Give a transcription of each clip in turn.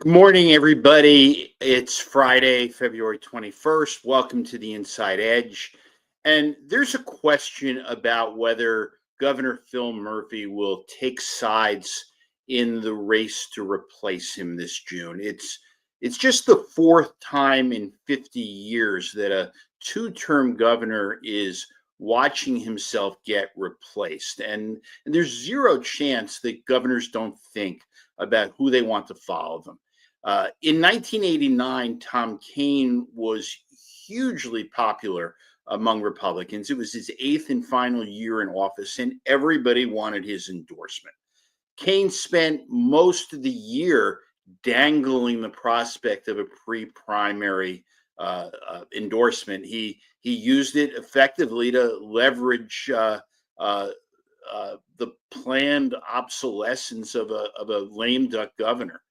Good morning, everybody. It's Friday, February 21st. Welcome to the Inside Edge. And there's a question about whether Governor Phil Murphy will take sides in the race to replace him this June. It's just the fourth time in 50 years that a two-term governor is watching himself get replaced. And there's zero chance that governors don't think about who they want to follow them. In 1989, Tom Kean was hugely popular among Republicans. It was his eighth and final year in office, and everybody wanted his endorsement. Kean spent most of the year dangling the prospect of a pre-primary endorsement. He used it effectively to leverage the planned obsolescence of a lame duck governor.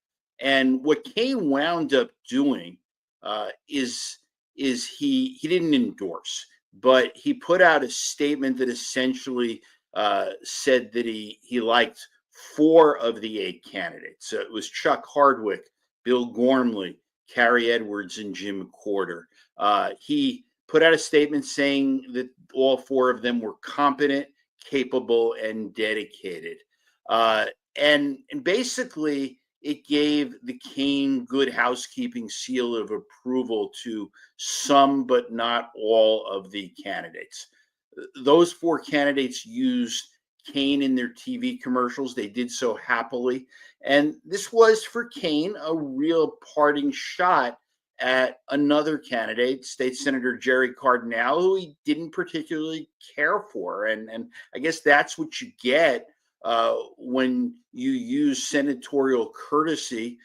And what Kean wound up doing is he didn't endorse, but he put out a statement that essentially said that he liked four of the eight candidates. So it was Chuck Hardwick, Bill Gormley, Carrie Edwards, and Jim Corder. He put out a statement saying that all four of them were competent, capable, and dedicated. And basically, it gave the Kean good housekeeping seal of approval to some, but not all, of the candidates. Those four candidates used Kean in their TV commercials. They did so happily. And this was for Kean a real parting shot at another candidate, State Senator Jerry Cardinale, who he didn't particularly care for. And I guess that's what you get when you use senatorial courtesy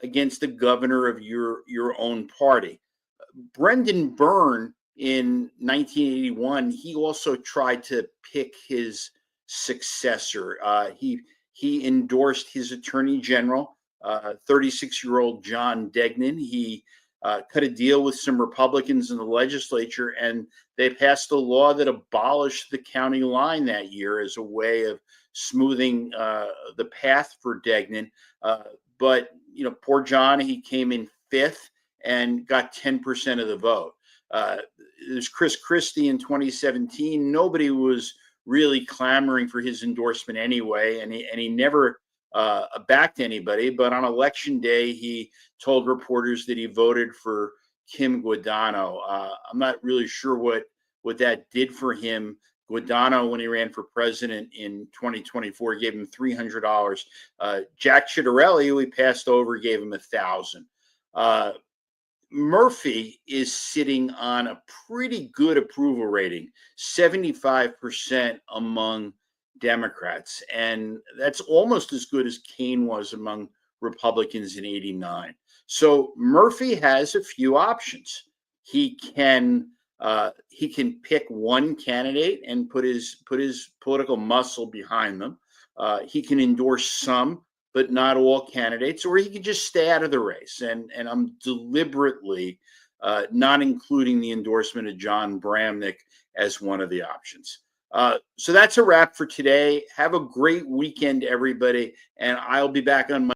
against the governor of your own party. Brendan Byrne in 1981, he also tried to pick his successor. He endorsed his attorney general, 36-year-old John Degnan. He cut a deal with some Republicans in the legislature, and they passed a law that abolished the county line that year as a way of smoothing the path for Degnan. But, poor John, he came in fifth and got 10% of the vote. There's Chris Christie in 2017. Nobody was really clamoring for his endorsement anyway, and he never backed anybody. But on election day, he told reporters that he voted for Kim Guadagno. I'm not really sure what that did for him. Guadagno, when he ran for president in 2024, gave him $300. Jack Ciattarelli, who he passed over, gave him $1,000. Murphy is sitting on a pretty good approval rating, 75% among Democrats. And that's almost as good as Kean was among Republicans in 89. So Murphy has a few options. He can pick one candidate and put his political muscle behind them. He can endorse some, but not all candidates, or he can just stay out of the race. And I'm deliberately not including the endorsement of John Bramnick as one of the options. So that's a wrap for today. Have a great weekend, everybody. And I'll be back on Monday.